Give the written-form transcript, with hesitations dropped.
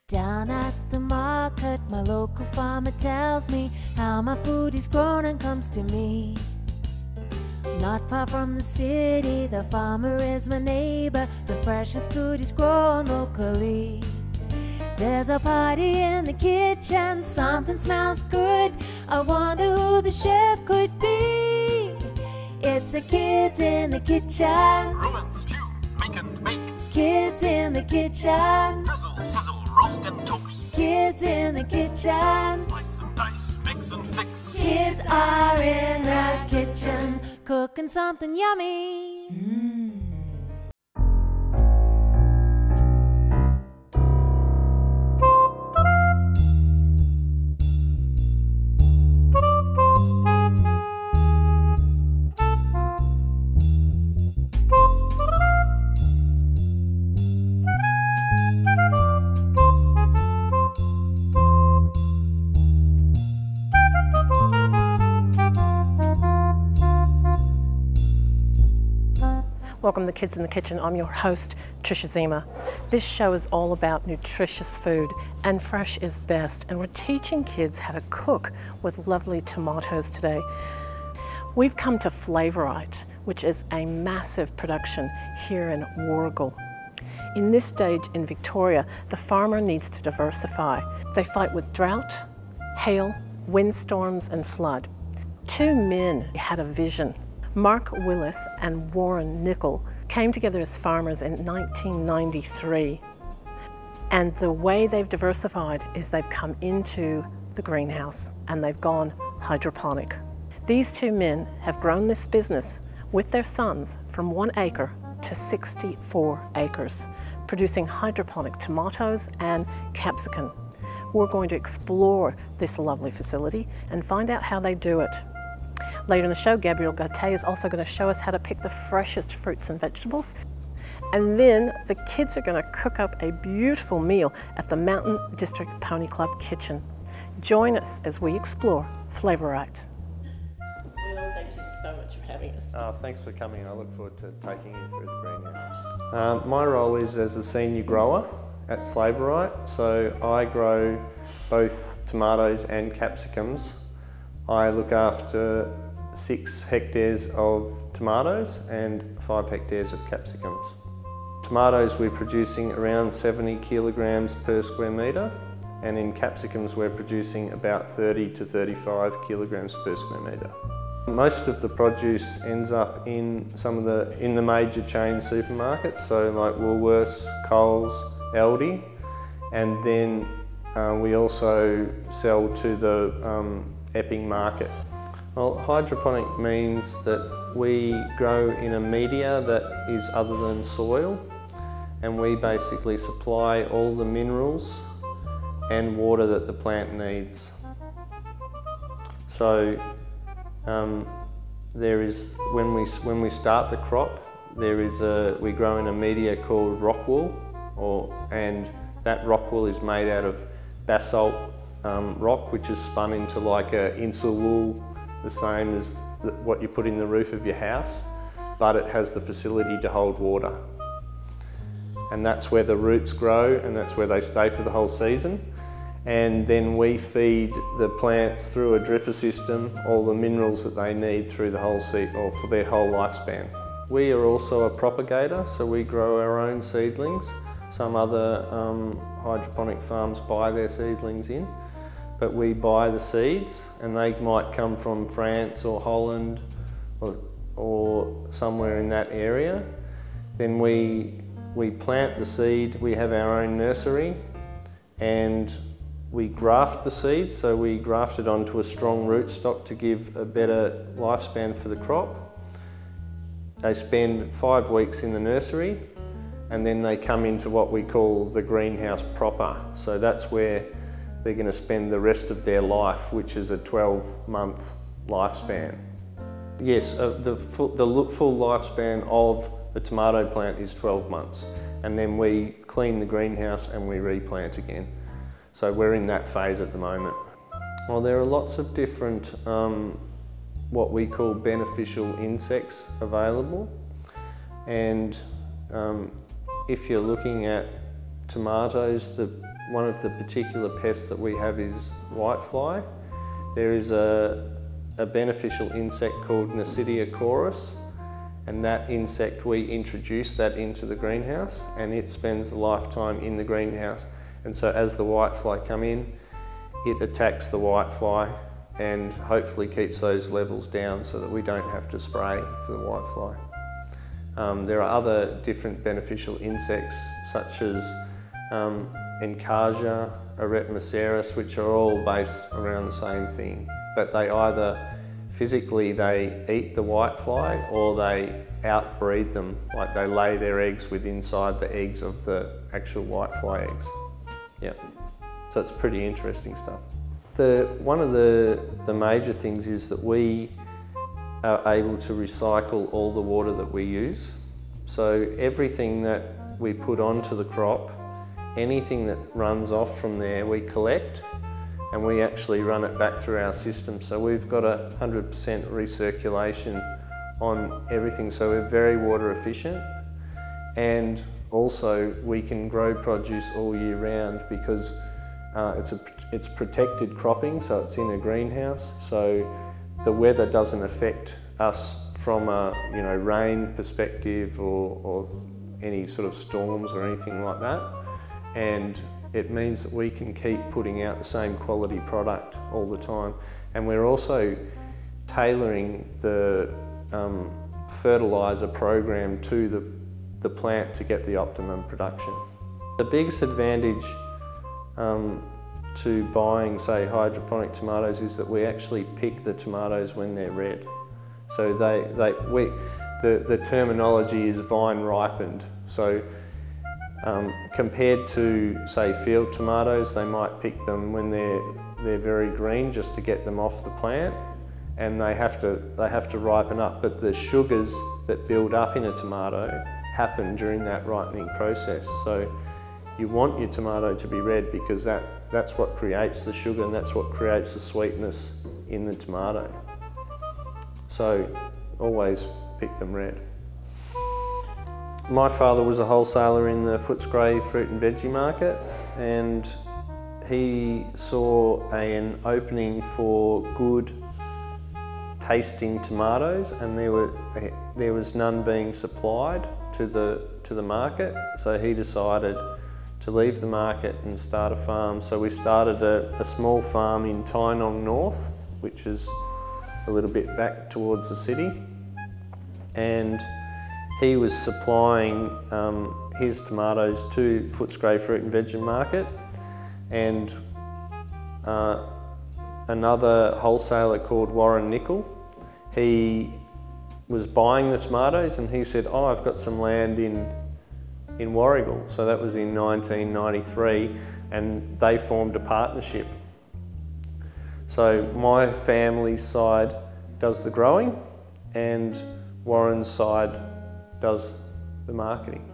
Down at the market, my local farmer tells me how my food is grown and comes to me. Not far from the city, the farmer is my neighbor. The freshest food is grown locally. There's a party in the kitchen, something smells good. I wonder who the chef could be. It's the kids in the kitchen. Romans, stew, make and bake. Kids in the kitchen. Drizzle, sizzle, roast and toast. Kids in the kitchen. Slice and dice, mix and fix. Kids are in the kitchen, cooking something yummy. Welcome to Kids in the Kitchen. I'm your host, Tricia Ziemer. This show is all about nutritious food, and fresh is best. And we're teaching kids how to cook with lovely tomatoes today. We've come to Flavorite, which is a massive production here in Warragul. In this stage in Victoria, the farmer needs to diversify. They fight with drought, hail, windstorms, and flood. Two men had a vision. Mark Willis and Warren Nickel came together as farmers in 1993. And the way they've diversified is they've come into the greenhouse and they've gone hydroponic. These two men have grown this business with their sons from 1 acre to 64 acres, producing hydroponic tomatoes and capsicum. We're going to explore this lovely facility and find out how they do it. Later in the show, Gabriel is also going to show us how to pick the freshest fruits and vegetables. And then the kids are going to cook up a beautiful meal at the Mountain District Pony Club kitchen. Join us as we explore Flavorite. Will, thank you so much for having us. Thanks for coming. I look forward to taking you through the greenhouse. My role is as a senior grower at Flavorite. So I grow both tomatoes and capsicums. I look after 6 hectares of tomatoes and 5 hectares of capsicums. Tomatoes we're producing around 70 kilograms per square metre, and in capsicums we're producing about 30 to 35 kilograms per square metre. Most of the produce ends up in the major chain supermarkets, so like Woolworths, Coles, Aldi, and then we also sell to the Epping market. Well, hydroponic means that we grow in a media that is other than soil, and we basically supply all the minerals and water that the plant needs. So there is, when we start the crop, we grow in a media called rock wool, and that rock wool is made out of basalt rock, which is spun into like a insul wool, the same as what you put in the roof of your house, but it has the facility to hold water. And that's where the roots grow, and that's where they stay for the whole season. And then we feed the plants through a dripper system all the minerals that they need through the whole or for their whole lifespan. We are also a propagator, so we grow our own seedlings. Some other hydroponic farms buy their seedlings in, but we buy the seeds, and they might come from France or Holland or somewhere in that area. Then we plant the seed, we have our own nursery, and we graft the seed, so we graft it onto a strong rootstock to give a better lifespan for the crop. They spend 5 weeks in the nursery, and then they come into what we call the greenhouse proper. So that's where they're going to spend the rest of their life, which is a 12-month lifespan. Yes, the full lifespan of the tomato plant is 12 months, and then we clean the greenhouse and we replant again. So we're in that phase at the moment. Well, there are lots of different what we call beneficial insects available, and if you're looking at tomatoes, one of the particular pests that we have is whitefly. There is a beneficial insect called Nasidia, and that insect, we introduce that into the greenhouse, and it spends a lifetime in the greenhouse. And so as the whitefly come in, it attacks the whitefly and hopefully keeps those levels down so that we don't have to spray for the whitefly. There are other different beneficial insects such as Encarsia, Eretmaceras, which are all based around the same thing, but they either physically they eat the whitefly or they outbreed them, like they lay their eggs with inside the eggs of the actual whitefly eggs. Yeah, so it's pretty interesting stuff. One of the major things is that we are able to recycle all the water that we use. So everything that we put onto the crop, anything that runs off from there, we collect and we actually run it back through our system. So we've got 100% recirculation on everything, so we're very water efficient. And also we can grow produce all year round because it's protected cropping, so it's in a greenhouse, so the weather doesn't affect us from a rain perspective or any sort of storms or anything like that. And it means that we can keep putting out the same quality product all the time. And we're also tailoring the fertiliser program to the plant to get the optimum production. The biggest advantage to buying, say, hydroponic tomatoes is that we actually pick the tomatoes when they're red. So the terminology is vine ripened. So compared to, say, field tomatoes, they might pick them when they're very green just to get them off the plant, and they have to ripen up. But the sugars that build up in a tomato happen during that ripening process. So you want your tomato to be red because that's what creates the sugar and that's what creates the sweetness in the tomato. So always pick them red. My father was a wholesaler in the Footscray fruit and veggie market, and he saw an opening for good tasting tomatoes, and there was none being supplied to the market, so he decided to leave the market and start a farm. So we started a small farm in Tynong North, which is a little bit back towards the city, and he was supplying his tomatoes to Footscray Fruit and Veg Market, and another wholesaler called Warren Nickel, he was buying the tomatoes and he said, "Oh, I've got some land in Warrigal." So that was in 1993, and they formed a partnership. So my family's side does the growing and Warren's side does the marketing.